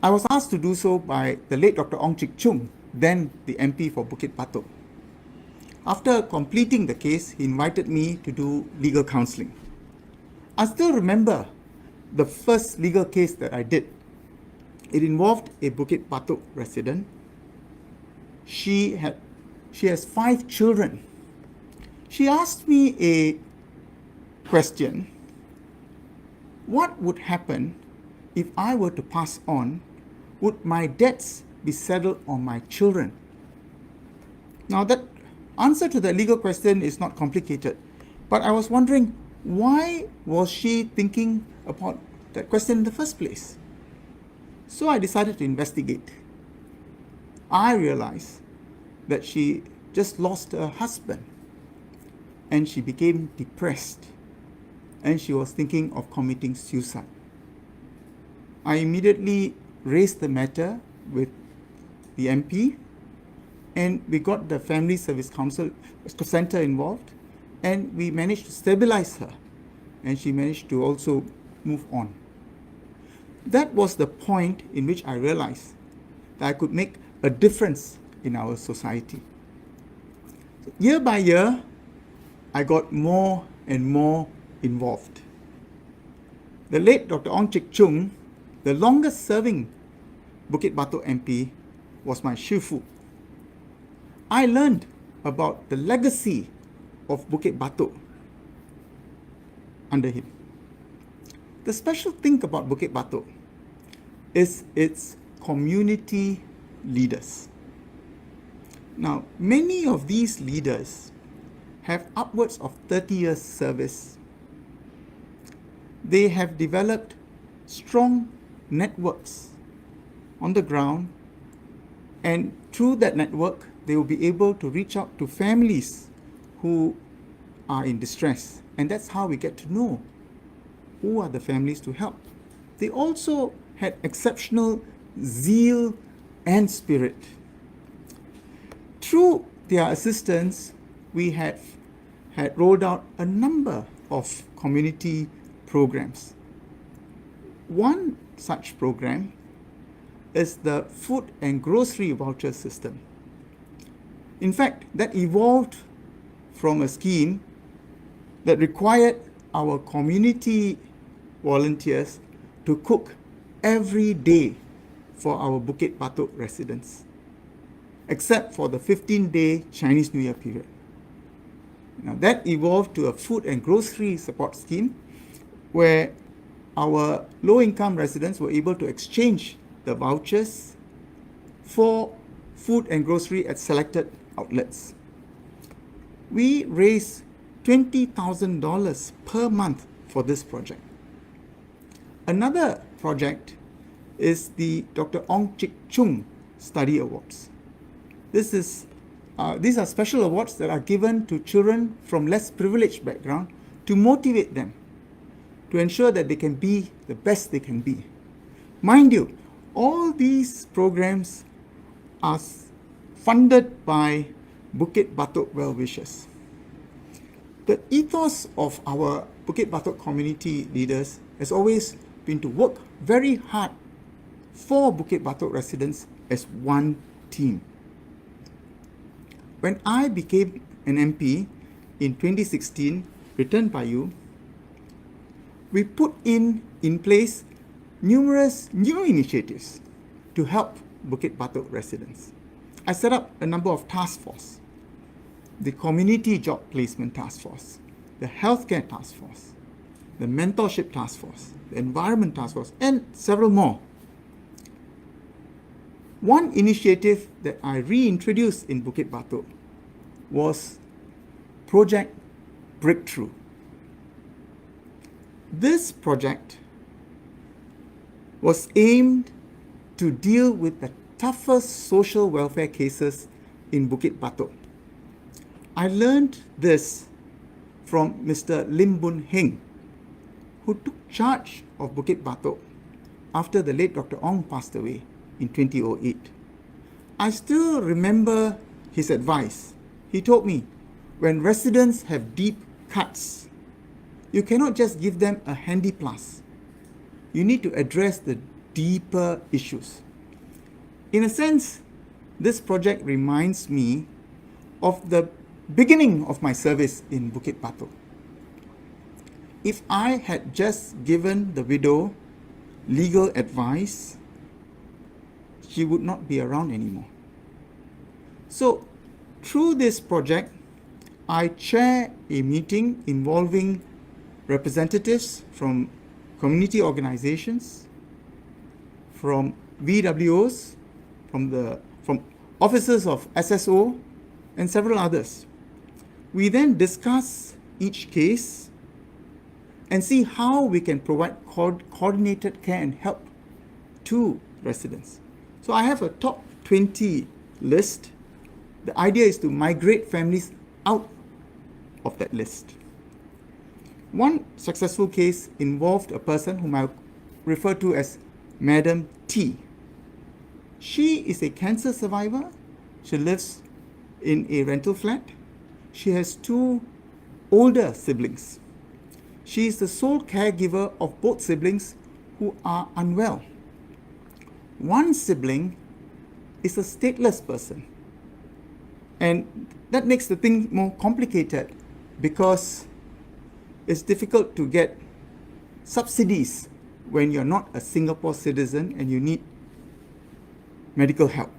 I was asked to do so by the late Dr. Ong Chik Chung, then the MP for Bukit Batok. After completing the case, he invited me to do legal counseling. I still remember the first legal case that I did. It involved a Bukit Batok resident. She has 5 children. She asked me a question: what would happen if I were to pass on? Would my debts be settled on my children? Now, that answer to the legal question is not complicated, but I was wondering, why was she thinking about that question in the first place? So I decided to investigate. I realized that she just lost her husband and she became depressed and she was thinking of committing suicide. I immediately raised the matter with the MP, and we got the Family Service Council Center involved, and we managed to stabilize her, and she managed to also move on. That was the point in which I realized that I could make a difference in our society. So year by year, I got more and more involved. The late Dr. Ong Chik Chung, the longest serving Bukit Batok MP, was my shifu. I learned about the legacy of Bukit Batok under him. The special thing about Bukit Batok is its community leaders. Now, many of these leaders have upwards of 30 years service. They have developed strong networks on the ground, and through that network, they will be able to reach out to families who are in distress. And that's how we get to know who are the families to help. They also had exceptional zeal and spirit. Through their assistance, we had rolled out a number of community programs. One such program is the food and grocery voucher system. In fact, that evolved from a scheme that required our community volunteers to cook every day for our Bukit Batok residents, except for the 15-day Chinese New Year period. Now, that evolved to a food and grocery support scheme where our low-income residents were able to exchange the vouchers for food and grocery at selected outlets. We raised $20,000 per month for this project. Another project is the Dr. Ong Chik Chung Study Awards. These are special awards that are given to children from less privileged background to motivate them, to ensure that they can be the best they can be. Mind you, all these programs are funded by Bukit Batok well-wishers. The ethos of our Bukit Batok community leaders has always been to work very hard for Bukit Batok residents as one team. When I became an MP in 2016, returned by you, we put in place numerous new initiatives to help Bukit Batok residents. I set up a number of task forces: the Community Job Placement Task Force, the Healthcare Task Force, the Mentorship Task Force, the Environment Task Force, and several more. One initiative that I reintroduced in Bukit Batok was Project Breakthrough. This project was aimed to deal with the toughest social welfare cases in Bukit Batok. I learned this from Mr. Lim Boon Heng, who took charge of Bukit Batok after the late Dr. Ong passed away in 2008. I still remember his advice. He told me, when residents have deep cuts, you cannot just give them a handy plus. You need to address the deeper issues. In a sense, this project reminds me of the beginning of my service in Bukit Batok. If I had just given the widow legal advice, she would not be around anymore. So, through this project, I chair a meeting involving representatives from community organizations, from VWOs, from officers of SSO, and several others. We then discuss each case and see how we can provide coordinated care and help to residents. So I have a top 20 list. The idea is to migrate families out of that list. One successful case involved a person whom I refer to as Madam T. She is a cancer survivor. She lives in a rental flat. She has 2 older siblings. She is the sole caregiver of both siblings who are unwell. One sibling is a stateless person. And that makes the thing more complicated because it's difficult to get subsidies when you're not a Singapore citizen and you need medical help.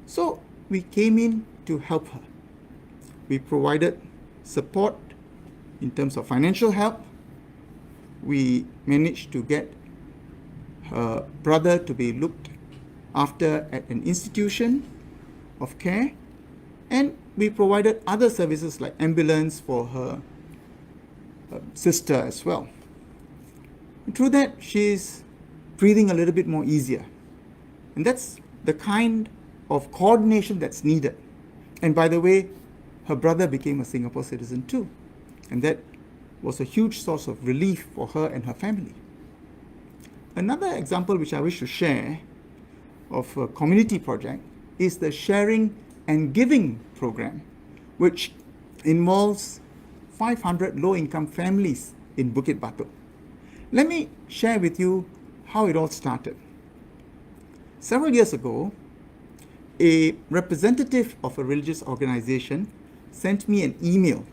So we came in to help her. We provided support in terms of financial help. We managed to get her brother to be looked after at an institution of care, and we provided other services like ambulance for her sister as well. And through that, she's breathing a little bit more easier. And that's the kind of coordination that's needed. And by the way, her brother became a Singapore citizen too. And that was a huge source of relief for her and her family. Another example which I wish to share of a community project is the Sharing and Giving program, which involves 500 low-income families in Bukit Batok. Let me share with you how it all started. Several years ago, a representative of a religious organization sent me an email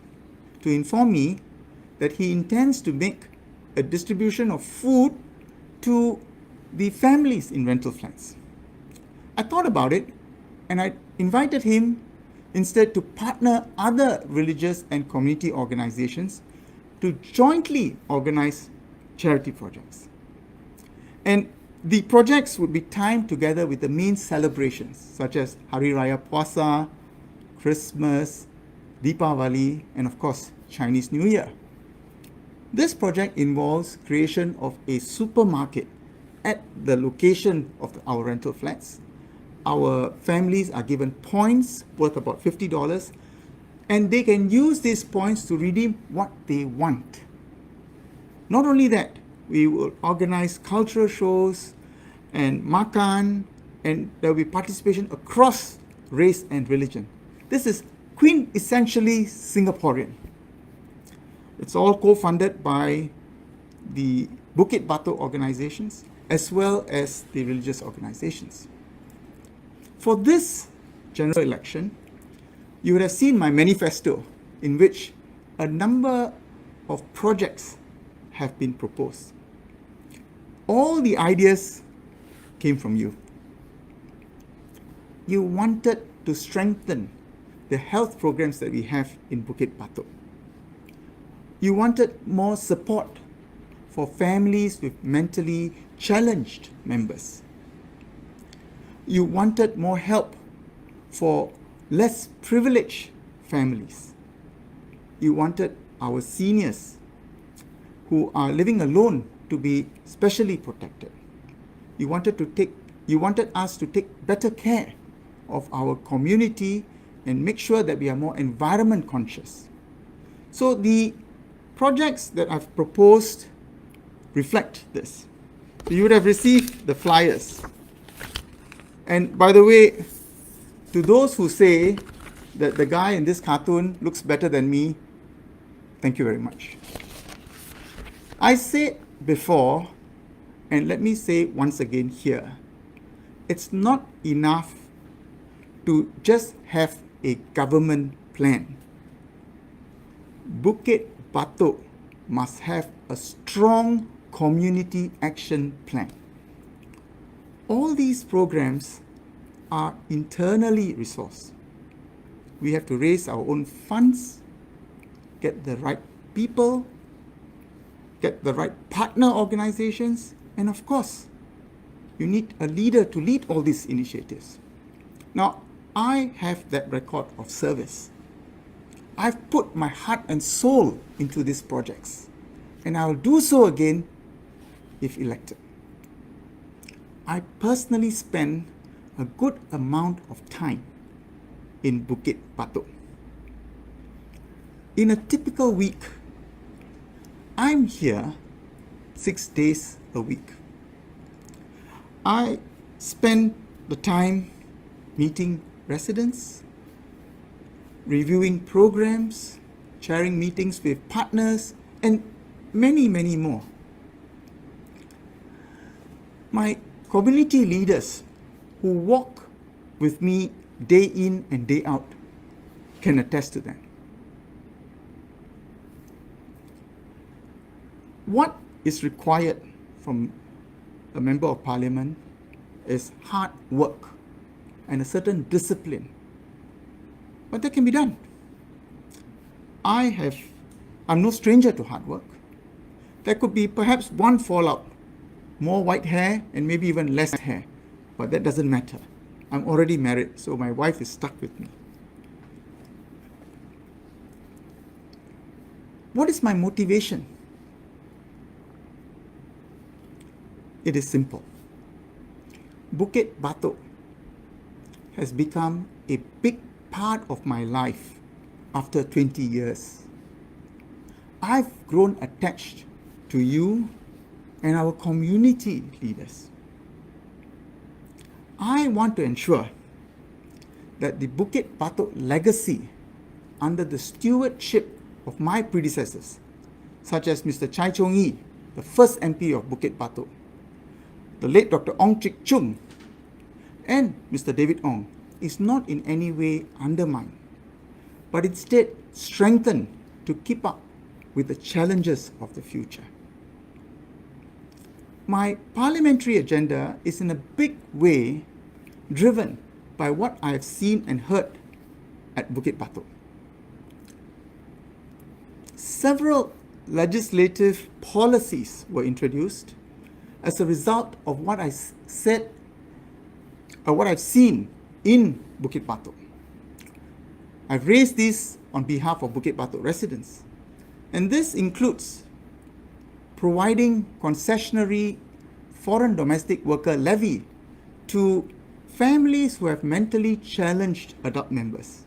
to inform me that he intends to make a distribution of food to the families in rental flats. I thought about it and I invited him instead to partner other religious and community organizations to jointly organize charity projects. And the projects would be timed together with the main celebrations such as Hari Raya Puasa, Christmas, Deepavali, and of course, Chinese New Year. This project involves creation of a supermarket at the location of our rental flats. Our families are given points worth about $50, and they can use these points to redeem what they want. Not only that, we will organize cultural shows and makan, and there will be participation across race and religion. This is quintessentially Singaporean. It's all co-funded by the Bukit Batok organizations as well as the religious organizations. For this general election, you would have seen my manifesto in which a number of projects have been proposed. All the ideas came from you. You wanted to strengthen the health programs that we have in Bukit Batok. You wanted more support for families with mentally challenged members. You wanted more help for less privileged families. You wanted our seniors who are living alone to be specially protected. You wanted us to take better care of our community and make sure that we are more environment conscious. So the projects that I've proposed reflect this. You would have received the flyers. And by the way, to those who say that the guy in this cartoon looks better than me, thank you very much. I said before And let me say once again here, it's not enough to just have a government plan. Bukit Batok must have a strong community action plan. All these programs are internally resourced. We have to raise our own funds, get the right people, get the right partner organizations, and of course, you need a leader to lead all these initiatives. Now, I have that record of service. I've put my heart and soul into these projects, and I will do so again if elected. I personally spend a good amount of time in Bukit Batok. In a typical week, I'm here 6 days a week. I spend the time meeting residents, reviewing programs, chairing meetings with partners, and many, many more. My community leaders who walk with me day in and day out can attest to that. What is required from a member of parliament is hard work and a certain discipline. But that can be done. I'm no stranger to hard work. There could be perhaps one fallout, more white hair and maybe even less hair, but that doesn't matter. I'm already married, so my wife is stuck with me. What is my motivation? It is simple. Bukit Batok has become a big part of my life after 20 years. I've grown attached to you and our community leaders. I want to ensure that the Bukit Batok legacy under the stewardship of my predecessors, such as Mr. Chai Chong Yi, the first MP of Bukit Batok, the late Dr. Ong Chik Chung, and Mr. David Ong, is not in any way undermined, but instead strengthened to keep up with the challenges of the future. My parliamentary agenda is in a big way driven by what I have seen and heard at Bukit Batok. Several legislative policies were introduced as a result of what I said or what I've seen in Bukit Batok. I've raised this on behalf of Bukit Batok residents, and this includes providing concessionary foreign domestic worker levy to families who have mentally challenged adult members.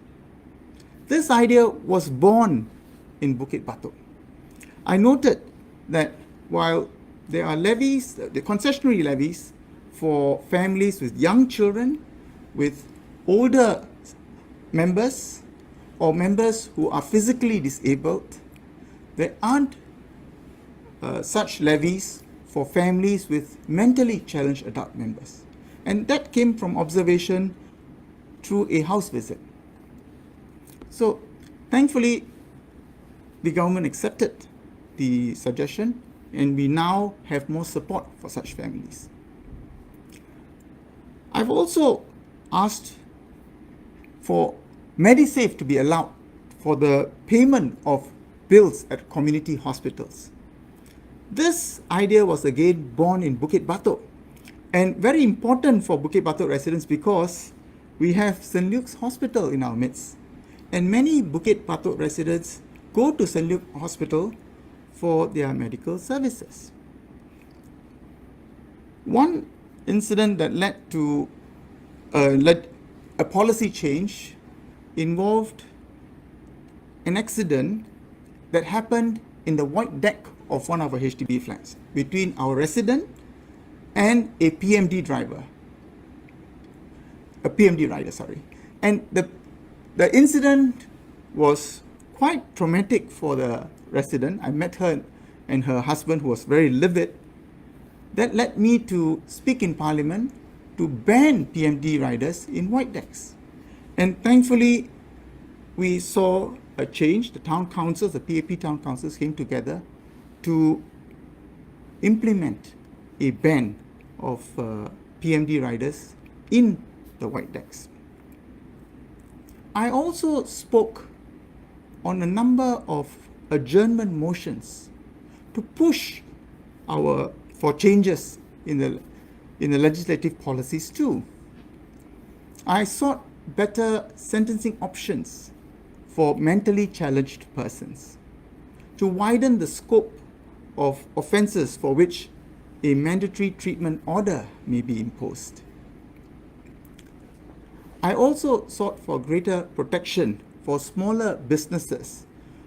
This idea was born in Bukit Batok. I noted that while there are levies, the concessionary levies for families with young children, with older members, or members who are physically disabled, there aren't such levies for families with mentally challenged adult members. And that came from observation through a house visit. So thankfully, the government accepted the suggestion, and we now have more support for such families. I've also asked for Medisafe to be allowed for the payment of bills at community hospitals. This idea was again born in Bukit Batok, and very important for Bukit Batok residents because we have St. Luke's Hospital in our midst, and many Bukit Batok residents go to St. Luke's Hospital for their medical services. One incident that led to a policy change involved an accident that happened in the void deck of one of our HDB flats between our resident and a PMD driver. A PMD rider, sorry. And the incident was quite traumatic for the resident. I met her and her husband, who was very livid. That led me to speak in Parliament to ban PMD riders in white decks. And thankfully, we saw a change. The town councils, the PAP town councils came together to implement a ban of PMD riders in the white decks. I also spoke on a number of adjournment motions to push for changes in the legislative policies too. I sought better sentencing options for mentally challenged persons, to widen the scope of offences for which a mandatory treatment order may be imposed. I also sought for greater protection for smaller businesses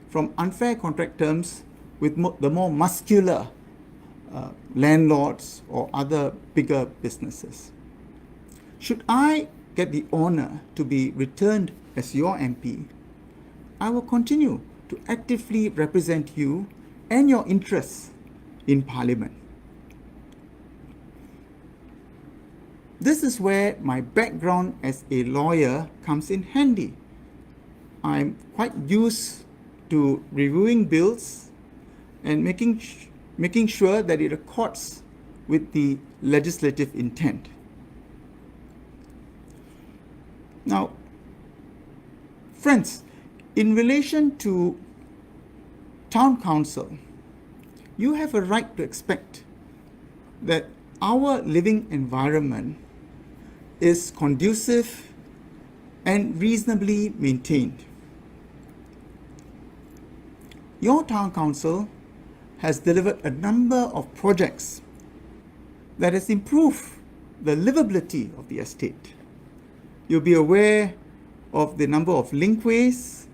from unfair contract terms with the more muscular landlords or other bigger businesses. Should I get the honour to be returned as your MP, I will continue to actively represent you and your interests in Parliament. This is where my background as a lawyer comes in handy. I'm quite used to reviewing bills and making sure that it accords with the legislative intent. Now, friends, in relation to town council, you have a right to expect that our living environment is conducive and reasonably maintained. Your town council has delivered a number of projects that has improved the livability of the estate. You'll be aware of the number of linkways,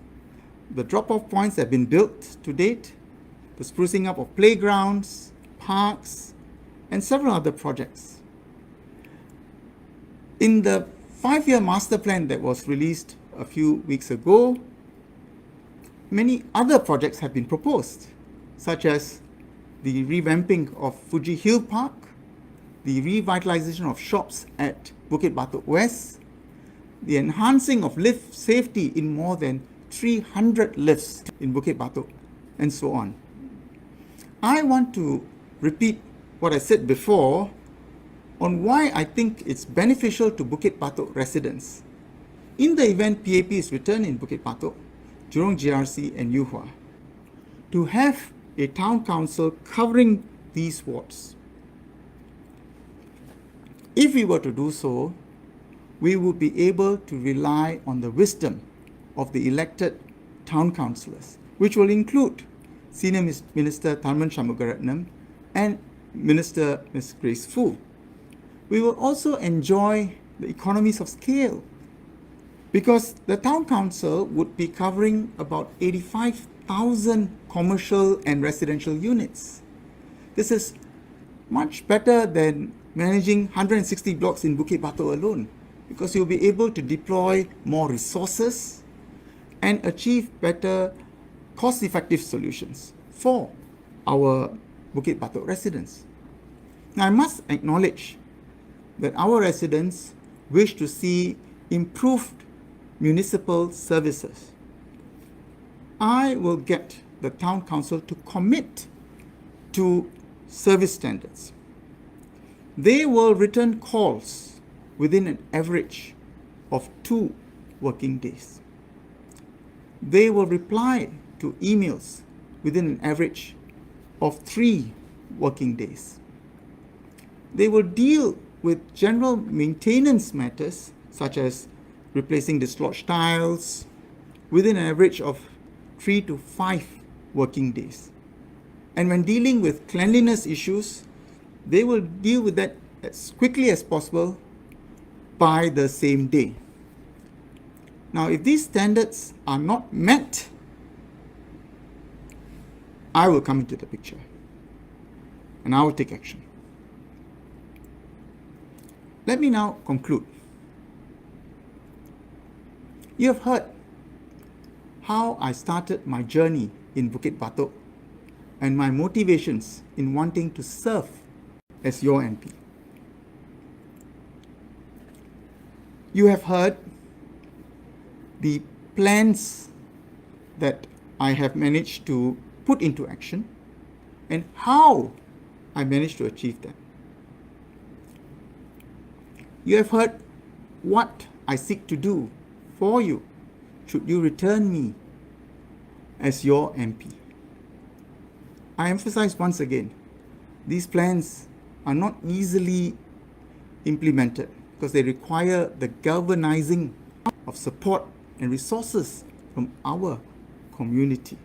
the drop-off points that have been built to date, the sprucing up of playgrounds, parks, and several other projects. In the 5-year master plan that was released a few weeks ago, many other projects have been proposed, such as the revamping of Fuji Hill Park, the revitalization of shops at Bukit Batok West, the enhancing of lift safety in more than 300 lifts in Bukit Batok, and so on. I want to repeat what I said before on why I think it's beneficial to Bukit Batok residents, in the event PAP is returned in Bukit Batok, Jurong GRC and Yuhua, to have a town council covering these wards. If we were to do so, we would be able to rely on the wisdom of the elected town councillors, which will include Senior Minister Tharman Shanmugaratnam and Minister Ms. Grace Fu. We will also enjoy the economies of scale, because the town council would be covering about 85,000 commercial and residential units. This is much better than managing 160 blocks in Bukit Batok alone, because you'll be able to deploy more resources and achieve better cost-effective solutions for our Bukit Batok residents. Now, I must acknowledge that our residents wish to see improved municipal services. I will get the town council to commit to service standards. They will return calls within an average of 2 working days. They will reply to emails within an average of 3 working days. They will deal with general maintenance matters such as replacing dislodged tiles within an average of 3 to 5 working days. And when dealing with cleanliness issues, they will deal with that as quickly as possible by the same day. Now, if these standards are not met, I will come into the picture and I will take action. Let me now conclude. You have heard how I started my journey in Bukit Batok and my motivations in wanting to serve as your MP. You have heard the plans that I have managed to put into action and how I managed to achieve them. You have heard what I seek to do for you should you return me as your MP. I emphasize once again, these plans are not easily implemented because they require the galvanizing of support and resources from our community.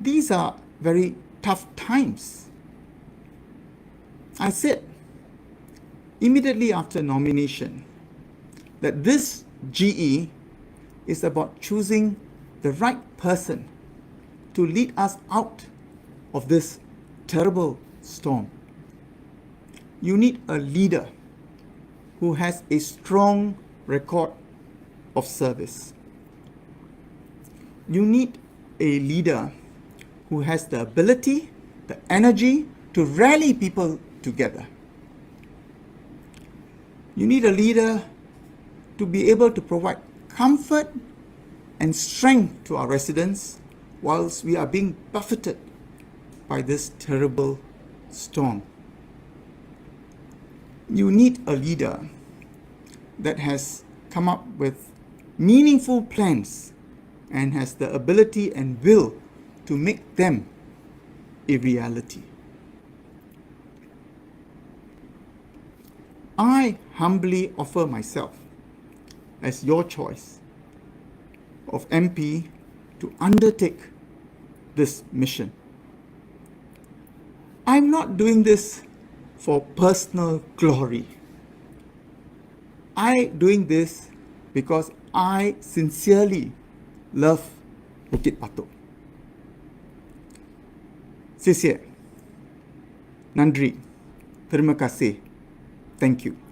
These are very tough times. I said immediately after nomination that this GE is about choosing the right person to lead us out of this terrible storm. You need a leader who has a strong record of service. You need a leader who has the ability, the energy to rally people together. You need a leader to be able to provide comfort and strength to our residents whilst we are being buffeted by this terrible storm. You need a leader that has come up with meaningful plans and has the ability and will to make them a reality. I humbly offer myself as your choice of MP to undertake this mission. I'm not doing this for personal glory. I'm doing this because I sincerely love Bukit Batok. 谢谢. Nandri. Terima kasih. Thank you.